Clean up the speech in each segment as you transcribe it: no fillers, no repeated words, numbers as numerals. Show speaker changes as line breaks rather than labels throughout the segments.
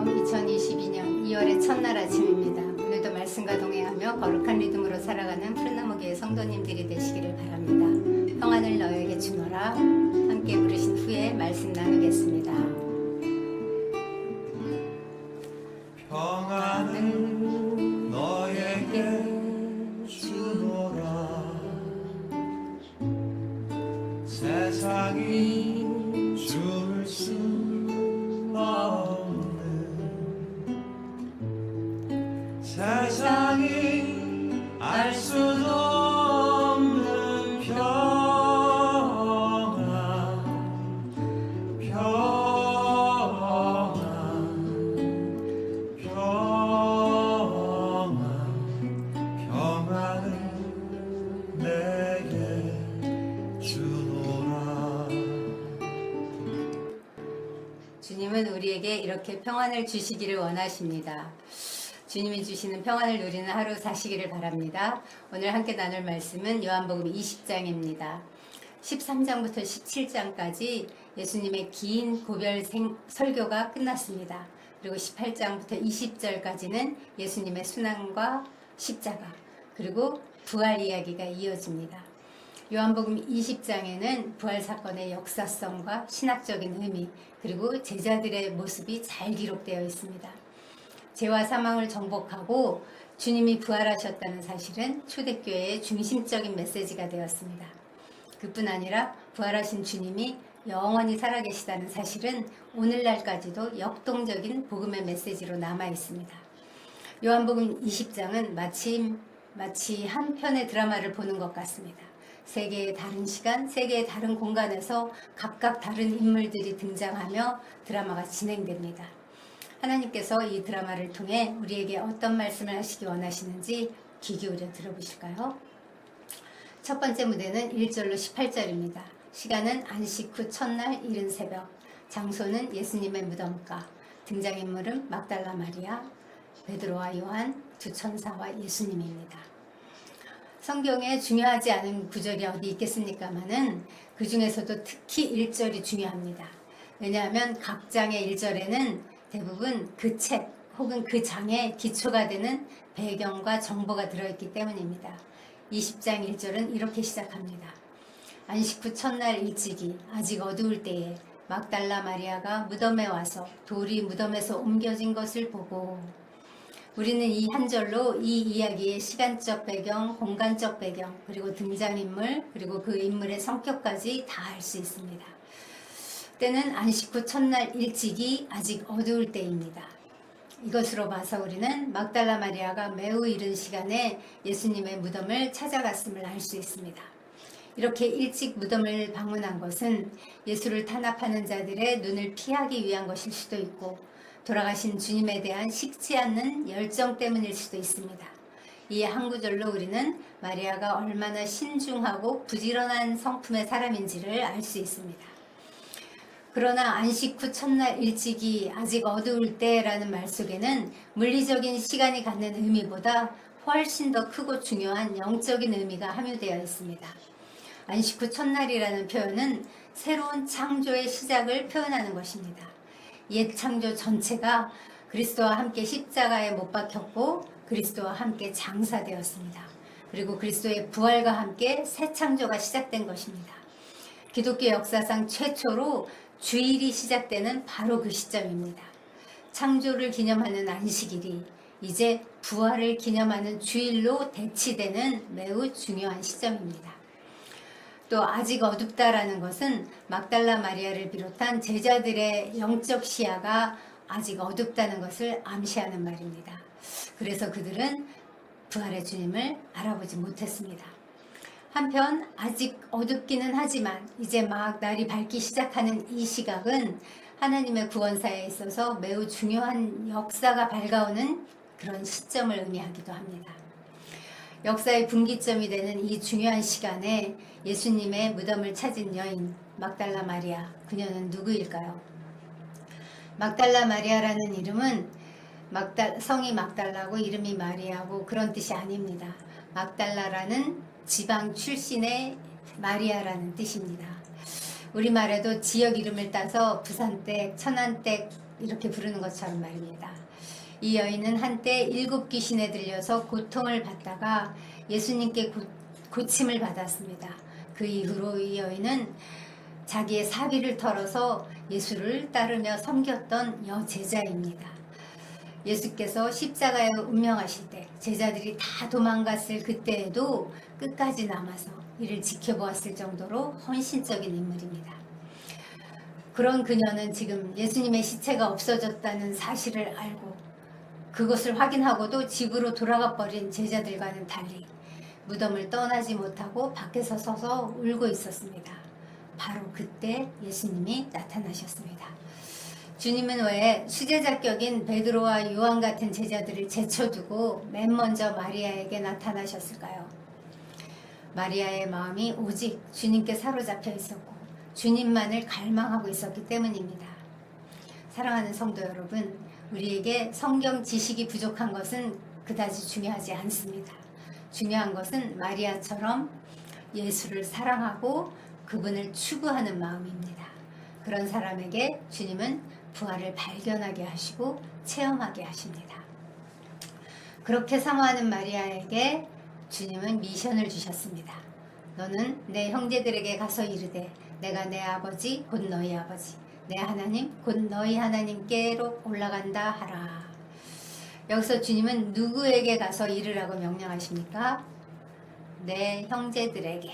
2022년 2월의 첫날 아침입니다. 오늘도 말씀과 동행하며 거룩한 리듬으로 살아가는 푸른나무교회 성도님들이 되시기를 바랍니다. 평안을 너에게 주노라. 함께 부르신 후에 말씀 나누겠습니다.
평안은 너에게 주노라. 세상이 줄 수 없는, 세상이 알 수도 없는 평안, 평안, 평안, 평안은 내게 주노라.
주님은 우리에게 이렇게 평안을 주시기를 원하십니다. 주님이 주시는 평안을 누리는 하루 사시기를 바랍니다. 오늘 함께 나눌 말씀은 요한복음 20장입니다. 13장부터 17장까지 예수님의 긴 고별 설교가 끝났습니다. 그리고 18장부터 20절까지는 예수님의 순환과 십자가, 그리고 부활 이야기가 이어집니다. 요한복음 20장에는 부활 사건의 역사성과 신학적인 의미, 그리고 제자들의 모습이 잘 기록되어 있습니다. 죄와 사망을 정복하고 주님이 부활하셨다는 사실은 초대교회의 중심적인 메시지가 되었습니다. 그뿐 아니라 부활하신 주님이 영원히 살아계시다는 사실은 오늘날까지도 역동적인 복음의 메시지로 남아 있습니다. 요한복음 20장은 마치 한 편의 드라마를 보는 것 같습니다. 세 개의 다른 시간, 세 개의 다른 공간에서 각각 다른 인물들이 등장하며 드라마가 진행됩니다. 하나님께서 이 드라마를 통해 우리에게 어떤 말씀을 하시기 원하시는지 귀 기울여 들어보실까요? 첫 번째 무대는 1절로 18절입니다. 시간은 안식 후 첫날 이른 새벽, 장소는 예수님의 무덤가, 등장인물은 막달라 마리아, 베드로와 요한, 두 천사와 예수님입니다. 성경에 중요하지 않은 구절이 어디 있겠습니까마는 그 중에서도 특히 1절이 중요합니다. 왜냐하면 각 장의 1절에는 대부분 그 책 혹은 그 장의 기초가 되는 배경과 정보가 들어있기 때문입니다. 20장 1절은 이렇게 시작합니다. 안식 후 첫날 일찍이 아직 어두울 때에 막달라 마리아가 무덤에 와서 돌이 무덤에서 옮겨진 것을 보고, 우리는 이 한 절로 이 이야기의 시간적 배경, 공간적 배경, 그리고 등장인물, 그리고 그 인물의 성격까지 다 알 수 있습니다. 때는 안식 후 첫날 일찍이 아직 어두울 때입니다. 이것으로 봐서 우리는 막달라 마리아가 매우 이른 시간에 예수님의 무덤을 찾아갔음을 알 수 있습니다. 이렇게 일찍 무덤을 방문한 것은 예수를 탄압하는 자들의 눈을 피하기 위한 것일 수도 있고, 돌아가신 주님에 대한 식지 않는 열정 때문일 수도 있습니다. 이 한 구절로 우리는 마리아가 얼마나 신중하고 부지런한 성품의 사람인지를 알 수 있습니다. 그러나 안식 후 첫날 일찍이 아직 어두울 때라는 말 속에는 물리적인 시간이 갖는 의미보다 훨씬 더 크고 중요한 영적인 의미가 함유되어 있습니다. 안식 후 첫날이라는 표현은 새로운 창조의 시작을 표현하는 것입니다. 옛 창조 전체가 그리스도와 함께 십자가에 못 박혔고 그리스도와 함께 장사되었습니다. 그리고 그리스도의 부활과 함께 새 창조가 시작된 것입니다. 기독교 역사상 최초로 주일이 시작되는 바로 그 시점입니다. 창조를 기념하는 안식일이 이제 부활을 기념하는 주일로 대치되는 매우 중요한 시점입니다. 또 아직 어둡다라는 것은 막달라 마리아를 비롯한 제자들의 영적 시야가 아직 어둡다는 것을 암시하는 말입니다. 그래서 그들은 부활의 주님을 알아보지 못했습니다. 한편 아직 어둡기는 하지만 이제 막 날이 밝기 시작하는 이 시각은 하나님의 구원사에 있어서 매우 중요한 역사가 밝아오는 그런 시점을 의미하기도 합니다. 역사의 분기점이 되는 이 중요한 시간에 예수님의 무덤을 찾은 여인 막달라 마리아, 그녀는 누구일까요? 막달라 마리아라는 이름은 성이 막달라고 이름이 마리아고 그런 뜻이 아닙니다. 막달라라는 지방 출신의 마리아라는 뜻입니다. 우리말에도 지역 이름을 따서 부산댁, 천안댁, 이렇게 부르는 것처럼 말입니다. 이 여인은 한때 7 귀신에 들려서 고통을 받다가 예수님께 고침을 받았습니다. 그 이후로 이 여인은 자기의 사비를 털어서 예수를 따르며 섬겼던 여제자입니다. 예수께서 십자가에 운명하실 때 제자들이 다 도망갔을 그때에도 끝까지 남아서 이를 지켜보았을 정도로 헌신적인 인물입니다. 그런 그녀는 지금 예수님의 시체가 없어졌다는 사실을 알고 그것을 확인하고도 집으로 돌아가 버린 제자들과는 달리 무덤을 떠나지 못하고 밖에서 서서 울고 있었습니다. 바로 그때 예수님이 나타나셨습니다. 주님은 왜 수제자격인 베드로와 요한 같은 제자들을 제쳐두고 맨 먼저 마리아에게 나타나셨을까요? 마리아의 마음이 오직 주님께 사로잡혀 있었고 주님만을 갈망하고 있었기 때문입니다. 사랑하는 성도 여러분, 우리에게 성경 지식이 부족한 것은 그다지 중요하지 않습니다. 중요한 것은 마리아처럼 예수를 사랑하고 그분을 추구하는 마음입니다. 그런 사람에게 주님은 부활을 발견하게 하시고 체험하게 하십니다. 그렇게 사모하는 마리아에게 주님은 미션을 주셨습니다. 너는 내 형제들에게 가서 이르되 내가 내 아버지 곧 너희 아버지 내 하나님 곧 너희 하나님께로 올라간다 하라. 여기서 주님은 누구에게 가서 이르라고 명령하십니까? 내 형제들에게.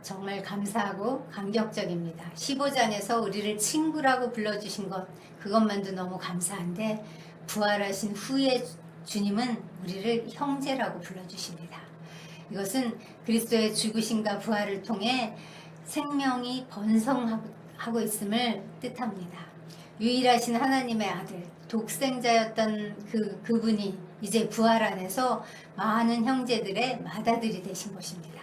정말 감사하고 감격적입니다. 15장에서 우리를 친구라고 불러주신 것, 그것만도 너무 감사한데 부활하신 후에 주님은 우리를 형제라고 불러주십니다. 이것은 그리스도의 죽으심과 부활을 통해 생명이 번성하고 있음을 뜻합니다. 유일하신 하나님의 아들, 독생자였던 그분이 이제 부활 안에서 많은 형제들의 맏아들이 되신 것입니다.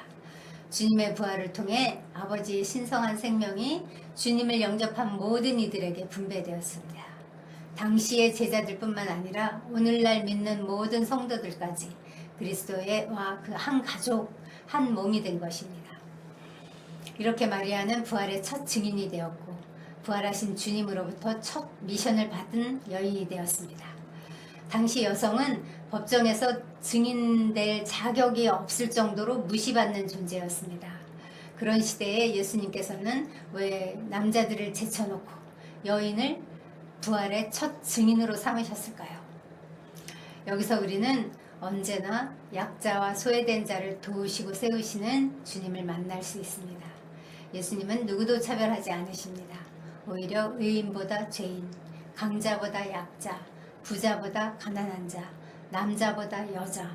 주님의 부활을 통해 아버지의 신성한 생명이 주님을 영접한 모든 이들에게 분배되었습니다. 당시의 제자들뿐만 아니라 오늘날 믿는 모든 성도들까지 그리스도와 그 한 가족, 한 몸이 된 것입니다. 이렇게 마리아는 부활의 첫 증인이 되었고 부활하신 주님으로부터 첫 미션을 받은 여인이 되었습니다. 당시 여성은 법정에서 증인될 자격이 없을 정도로 무시받는 존재였습니다. 그런 시대에 예수님께서는 왜 남자들을 제쳐놓고 여인을 부활의 첫 증인으로 삼으셨을까요? 여기서 우리는 언제나 약자와 소외된 자를 도우시고 세우시는 주님을 만날 수 있습니다. 예수님은 누구도 차별하지 않으십니다. 오히려 의인보다 죄인, 강자보다 약자, 부자보다 가난한 자, 남자보다 여자,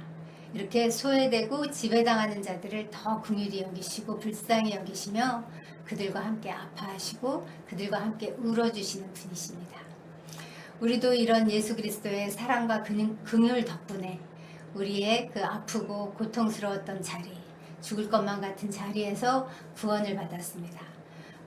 이렇게 소외되고 지배당하는 자들을 더 긍휼히 여기시고 불쌍히 여기시며 그들과 함께 아파하시고 그들과 함께 울어주시는 분이십니다. 우리도 이런 예수 그리스도의 사랑과 긍휼 덕분에 우리의 그 아프고 고통스러웠던 자리, 죽을 것만 같은 자리에서 구원을 받았습니다.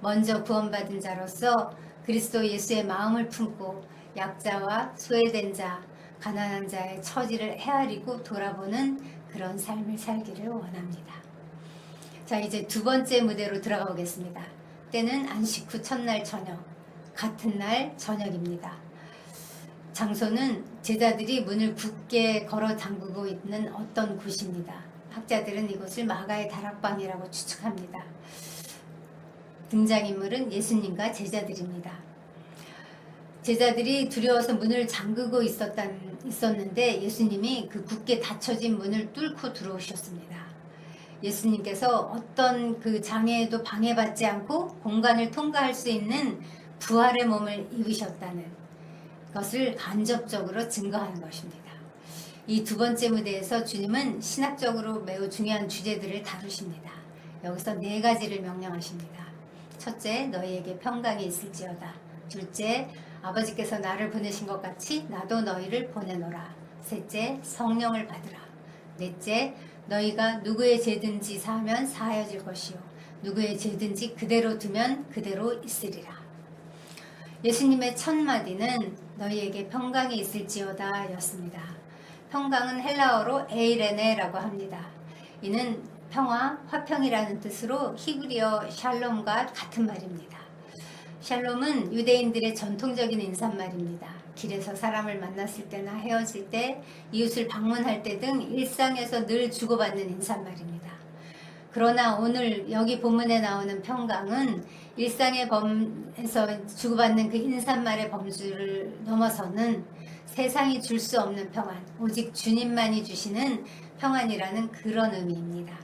먼저 구원받은 자로서 그리스도 예수의 마음을 품고 약자와 소외된 자, 가난한 자의 처지를 헤아리고 돌아보는 그런 삶을 살기를 원합니다. 자, 이제 두 번째 무대로 들어가 보겠습니다. 때는 안식 후 첫날 저녁, 같은 날 저녁입니다. 장소는 제자들이 문을 굳게 걸어 잠그고 있는 어떤 곳입니다. 학자들은 이곳을 마가의 다락방이라고 추측합니다. 등장인물은 예수님과 제자들입니다. 제자들이 두려워서 문을 잠그고 있었는데 예수님이 그 굳게 닫혀진 문을 뚫고 들어오셨습니다. 예수님께서 어떤 그 장애에도 방해받지 않고 공간을 통과할 수 있는 부활의 몸을 입으셨다는 것을 간접적으로 증거하는 것입니다. 이 두 번째 무대에서 주님은 신학적으로 매우 중요한 주제들을 다루십니다. 여기서 4가지를 명령하십니다. 첫째, 너희에게 평강이 있을지어다. 둘째, 아버지께서 나를 보내신 것 같이 나도 너희를 보내노라. 셋째, 성령을 받으라. 넷째, 너희가 누구의 죄든지 사하면 사하여질 것이요 누구의 죄든지 그대로 두면 그대로 있으리라. 예수님의 첫 마디는 너희에게 평강이 있을지어다 였습니다. 평강은 헬라어로 에이레네라고 합니다. 이는 평화, 화평이라는 뜻으로 히브리어 샬롬과 같은 말입니다. 샬롬은 유대인들의 전통적인 인사말입니다. 길에서 사람을 만났을 때나 헤어질 때, 이웃을 방문할 때 등 일상에서 늘 주고받는 인사말입니다. 그러나 오늘 여기 본문에 나오는 평강은 일상의 범에서 주고받는 그 인사말의 범주를 넘어서는 세상이 줄 수 없는 평안, 오직 주님만이 주시는 평안이라는 그런 의미입니다.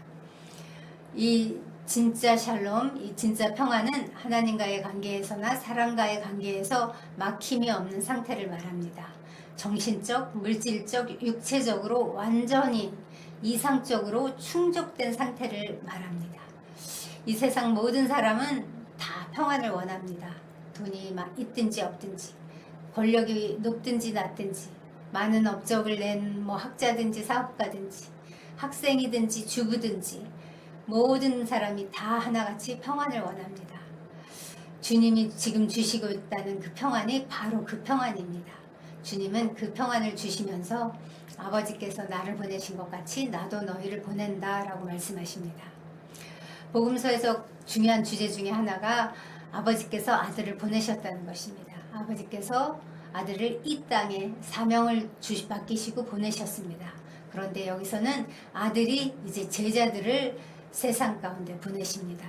이 진짜 샬롬, 이 진짜 평안은 하나님과의 관계에서나 사람과의 관계에서 막힘이 없는 상태를 말합니다. 정신적, 물질적, 육체적으로 완전히 이상적으로 충족된 상태를 말합니다. 이 세상 모든 사람은 다 평안을 원합니다. 돈이 막 있든지 없든지, 권력이 높든지 낮든지, 많은 업적을 낸 학자든지 사업가든지, 학생이든지 주부든지, 모든 사람이 다 하나같이 평안을 원합니다. 주님이 지금 주시고 있다는 그 평안이 바로 그 평안입니다. 주님은 그 평안을 주시면서 아버지께서 나를 보내신 것 같이 나도 너희를 보낸다 라고 말씀하십니다. 복음서에서 중요한 주제 중에 하나가 아버지께서 아들을 보내셨다는 것입니다. 아버지께서 아들을 이 땅에 사명을 맡기시고 보내셨습니다. 그런데 여기서는 아들이 이제 제자들을 세상 가운데 보내십니다.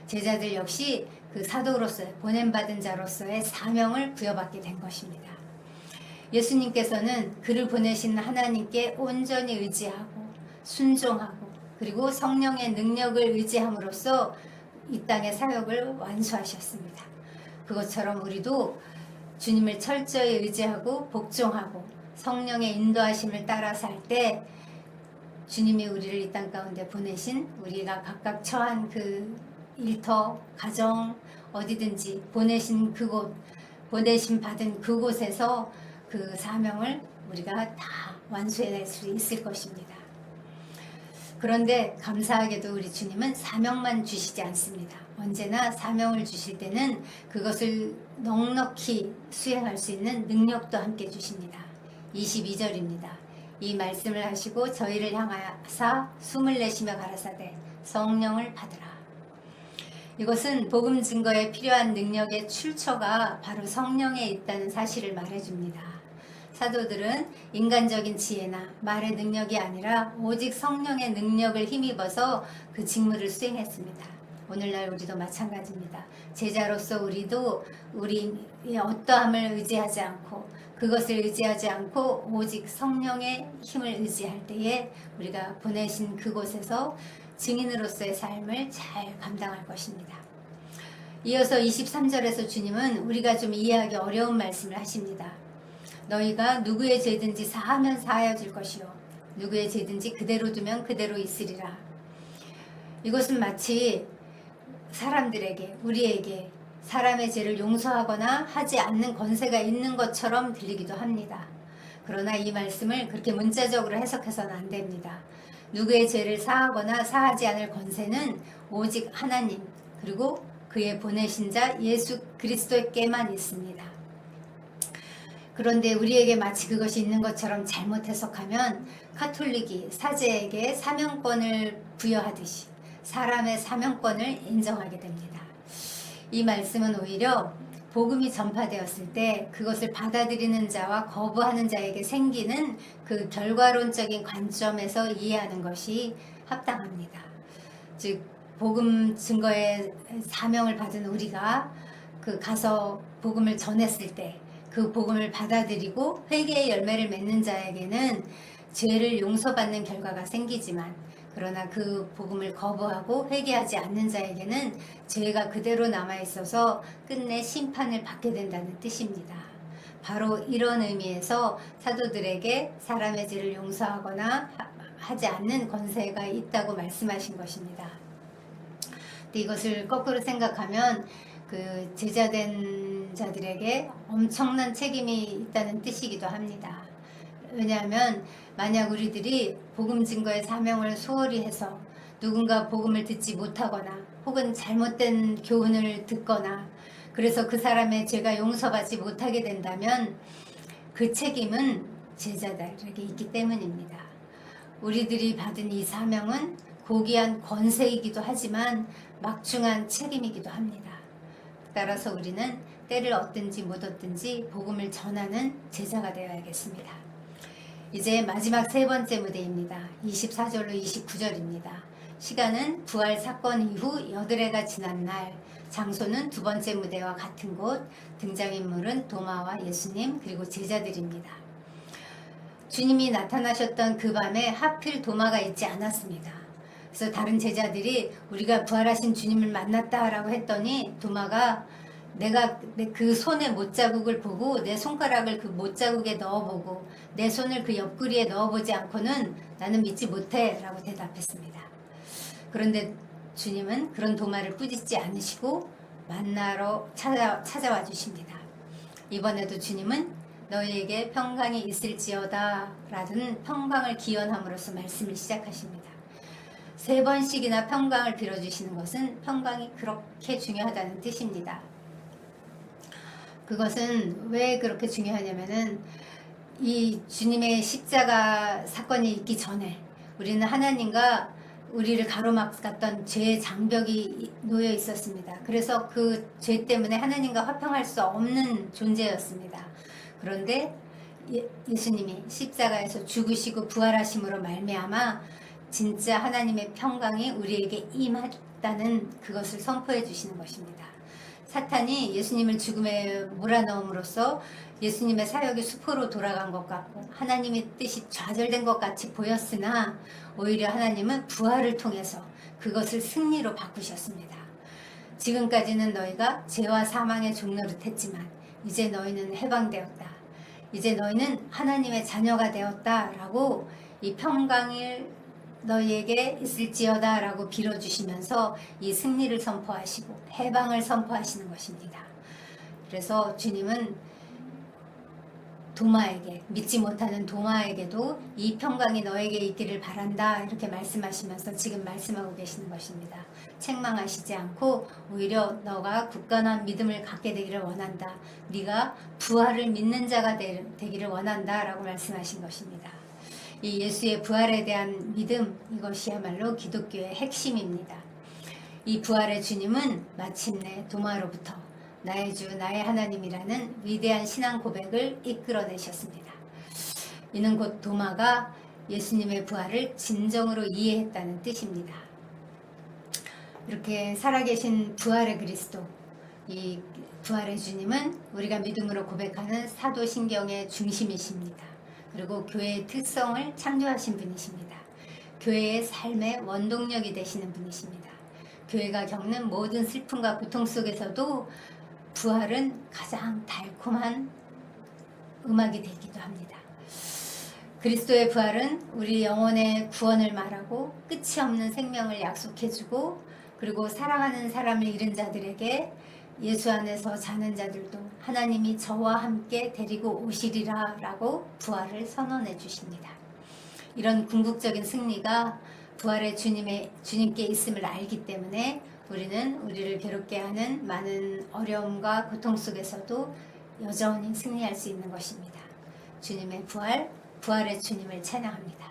제자들 역시 그 사도로서의 보냄받은 자로서의 사명을 부여받게 된 것입니다. 예수님께서는 그를 보내신 하나님께 온전히 의지하고 순종하고 그리고 성령의 능력을 의지함으로써 이 땅의 사역을 완수하셨습니다. 그것처럼 우리도 주님을 철저히 의지하고 복종하고 성령의 인도하심을 따라 살 때 주님이 우리를 이 땅 가운데 보내신 우리가 각각 처한 그 일터, 가정, 어디든지 보내신 그곳, 보내심 받은 그곳에서 그 사명을 우리가 다 완수해낼 수 있을 것입니다. 그런데 감사하게도 우리 주님은 사명만 주시지 않습니다. 언제나 사명을 주실 때는 그것을 넉넉히 수행할 수 있는 능력도 함께 주십니다. 22절입니다. 이 말씀을 하시고 저희를 향하사 숨을 내쉬며 가라사대 성령을 받으라. 이것은 복음 증거에 필요한 능력의 출처가 바로 성령에 있다는 사실을 말해줍니다. 사도들은 인간적인 지혜나 말의 능력이 아니라 오직 성령의 능력을 힘입어서 그 직무를 수행했습니다. 오늘날 우리도 마찬가지입니다. 제자로서 우리도 우리의 어떠함을 의지하지 않고 그것을 의지하지 않고 오직 성령의 힘을 의지할 때에 우리가 보내신 그곳에서 증인으로서의 삶을 잘 감당할 것입니다. 이어서 23절에서 주님은 우리가 좀 이해하기 어려운 말씀을 하십니다. 너희가 누구의 죄든지 사하면 사하여질 것이요 누구의 죄든지 그대로 두면 그대로 있으리라. 이것은 마치 사람들에게 우리에게 사람의 죄를 용서하거나 하지 않는 권세가 있는 것처럼 들리기도 합니다. 그러나 이 말씀을 그렇게 문자적으로 해석해서는 안 됩니다. 누구의 죄를 사하거나 사하지 않을 권세는 오직 하나님 그리고 그의 보내신 자 예수 그리스도께만 있습니다. 그런데 우리에게 마치 그것이 있는 것처럼 잘못 해석하면 카톨릭이 사제에게 사명권을 부여하듯이 사람의 사명권을 인정하게 됩니다. 이 말씀은 오히려 복음이 전파되었을 때 그것을 받아들이는 자와 거부하는 자에게 생기는 그 결과론적인 관점에서 이해하는 것이 합당합니다. 즉 복음 증거의 사명을 받은 우리가 그 가서 복음을 전했을 때 그 복음을 받아들이고 회개의 열매를 맺는 자에게는 죄를 용서받는 결과가 생기지만 그러나 그 복음을 거부하고 회개하지 않는 자에게는 죄가 그대로 남아있어서 끝내 심판을 받게 된다는 뜻입니다. 바로 이런 의미에서 사도들에게 사람의 죄를 용서하거나 하지 않는 권세가 있다고 말씀하신 것입니다. 근데 이것을 거꾸로 생각하면 그 제자된 자들에게 엄청난 책임이 있다는 뜻이기도 합니다. 왜냐하면 만약 우리들이 복음 증거의 사명을 소홀히 해서 누군가 복음을 듣지 못하거나 혹은 잘못된 교훈을 듣거나 그래서 그 사람의 죄가 용서받지 못하게 된다면 그 책임은 제자들에게 있기 때문입니다. 우리들이 받은 이 사명은 고귀한 권세이기도 하지만 막중한 책임이기도 합니다. 따라서 우리는 때를 얻든지 못 얻든지 복음을 전하는 제자가 되어야겠습니다. 이제 마지막 세 번째 무대입니다. 24절로 29절입니다. 시간은 부활 사건 이후 여드레가 지난 날, 장소는 두 번째 무대와 같은 곳, 등장인물은 도마와 예수님 그리고 제자들입니다. 주님이 나타나셨던 그 밤에 하필 도마가 있지 않았습니다. 그래서 다른 제자들이 우리가 부활하신 주님을 만났다라고 했더니 도마가 내가 그 손의 못자국을 보고 내 손가락을 그 못자국에 넣어보고 내 손을 그 옆구리에 넣어보지 않고는 나는 믿지 못해 라고 대답했습니다. 그런데 주님은 그런 도마를 꾸짖지 않으시고 만나러 찾아와 주십니다. 이번에도 주님은 너희에게 평강이 있을지어다 라는 평강을 기원함으로써 말씀을 시작하십니다. 세 번씩이나 평강을 빌어주시는 것은 평강이 그렇게 중요하다는 뜻입니다. 그것은 왜 그렇게 중요하냐면은 이 주님의 십자가 사건이 있기 전에 우리는 하나님과 우리를 가로막았던 죄의 장벽이 놓여 있었습니다. 그래서 그 죄 때문에 하나님과 화평할 수 없는 존재였습니다. 그런데 예수님이 십자가에서 죽으시고 부활하심으로 말미암아 진짜 하나님의 평강이 우리에게 임했다는 그것을 선포해 주시는 것입니다. 사탄이 예수님을 죽음에 몰아넣음으로써 예수님의 사역이 수포로 돌아간 것 같고 하나님의 뜻이 좌절된 것 같이 보였으나 오히려 하나님은 부활을 통해서 그것을 승리로 바꾸셨습니다. 지금까지는 너희가 죄와 사망의 종노릇했지만 이제 너희는 해방되었다. 이제 너희는 하나님의 자녀가 되었다 라고 이 평강을 너희에게 있을지어다 라고 빌어주시면서 이 승리를 선포하시고 해방을 선포하시는 것입니다. 그래서 주님은 도마에게, 믿지 못하는 도마에게도 이 평강이 너에게 있기를 바란다 이렇게 말씀하시면서 지금 말씀하고 계시는 것입니다. 책망하시지 않고 오히려 너가 굳건한 믿음을 갖게 되기를 원한다. 네가 부활을 믿는 자가 되기를 원한다 라고 말씀하신 것입니다. 이 예수의 부활에 대한 믿음, 이것이야말로 기독교의 핵심입니다. 이 부활의 주님은 마침내 도마로부터 나의 주 나의 하나님이라는 위대한 신앙 고백을 이끌어내셨습니다. 이는 곧 도마가 예수님의 부활을 진정으로 이해했다는 뜻입니다. 이렇게 살아계신 부활의 그리스도, 이 부활의 주님은 우리가 믿음으로 고백하는 사도신경의 중심이십니다. 그리고 교회의 특성을 창조하신 분이십니다. 교회의 삶의 원동력이 되시는 분이십니다. 교회가 겪는 모든 슬픔과 고통 속에서도 부활은 가장 달콤한 음악이 되기도 합니다. 그리스도의 부활은 우리 영혼의 구원을 말하고 끝이 없는 생명을 약속해주고 그리고 사랑하는 사람을 잃은 자들에게 예수 안에서 사는 자들도 하나님이 저와 함께 데리고 오시리라 라고 부활을 선언해 주십니다. 이런 궁극적인 승리가 부활의 주님께 있음을 알기 때문에 우리는 우리를 괴롭게 하는 많은 어려움과 고통 속에서도 여전히 승리할 수 있는 것입니다. 주님의 부활의 주님을 찬양합니다.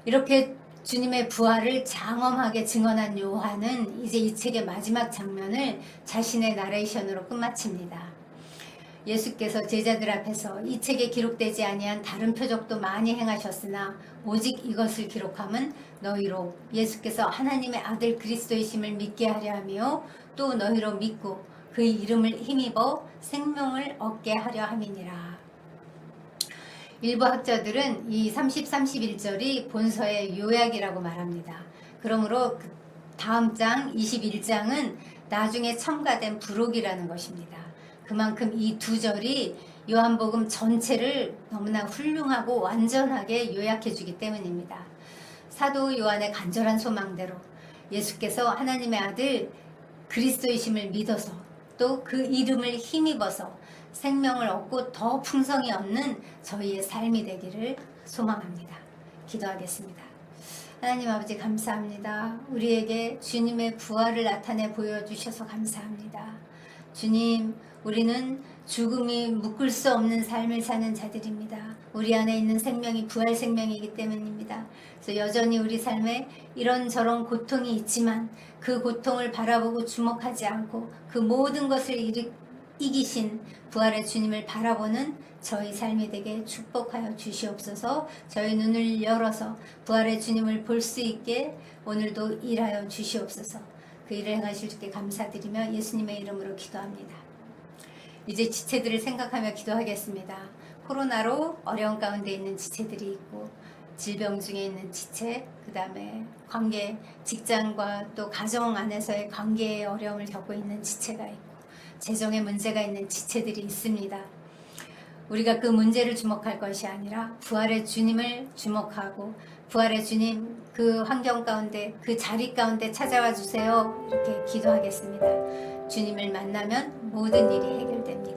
이렇게 주님의 부활을 장엄하게 증언한 요한은 이제 이 책의 마지막 장면을 자신의 나레이션으로 끝마칩니다. 예수께서 제자들 앞에서 이 책에 기록되지 아니한 다른 표적도 많이 행하셨으나 오직 이것을 기록함은 너희로 예수께서 하나님의 아들 그리스도이심을 믿게 하려 하며 또 너희로 믿고 그의 이름을 힘입어 생명을 얻게 하려 함이니라. 일부 학자들은 이 30, 31절이 본서의 요약이라고 말합니다. 그러므로 다음 장 21장은 나중에 첨가된 부록이라는 것입니다. 그만큼 이 두 절이 요한복음 전체를 너무나 훌륭하고 완전하게 요약해 주기 때문입니다. 사도 요한의 간절한 소망대로 예수께서 하나님의 아들 그리스도이심을 믿어서 또 그 이름을 힘입어서 생명을 얻고 더 풍성히 얻는 저희의 삶이 되기를 소망합니다. 기도하겠습니다. 하나님 아버지 감사합니다. 우리에게 주님의 부활을 나타내 보여주셔서 감사합니다. 주님, 우리는 죽음이 묶을 수 없는 삶을 사는 자들입니다. 우리 안에 있는 생명이 부활 생명이기 때문입니다. 그래서 여전히 우리 삶에 이런저런 고통이 있지만 그 고통을 바라보고 주목하지 않고 그 모든 것을 이기신 부활의 주님을 바라보는 저희 삶이 되게 축복하여 주시옵소서. 저희 눈을 열어서 부활의 주님을 볼 수 있게 오늘도 일하여 주시옵소서. 그 일을 행하실 주께 감사드리며 예수님의 이름으로 기도합니다. 이제 지체들을 생각하며 기도하겠습니다. 코로나로 어려운 가운데 있는 지체들이 있고 질병 중에 있는 지체, 그 다음에 관계, 직장과 또 가정 안에서의 관계의 어려움을 겪고 있는 지체가 있고 재정에 문제가 있는 지체들이 있습니다. 우리가 그 문제를 주목할 것이 아니라 부활의 주님을 주목하고 부활의 주님 그 환경 가운데 그 자리 가운데 찾아와 주세요. 이렇게 기도하겠습니다. 주님을 만나면 모든 일이 해결됩니다.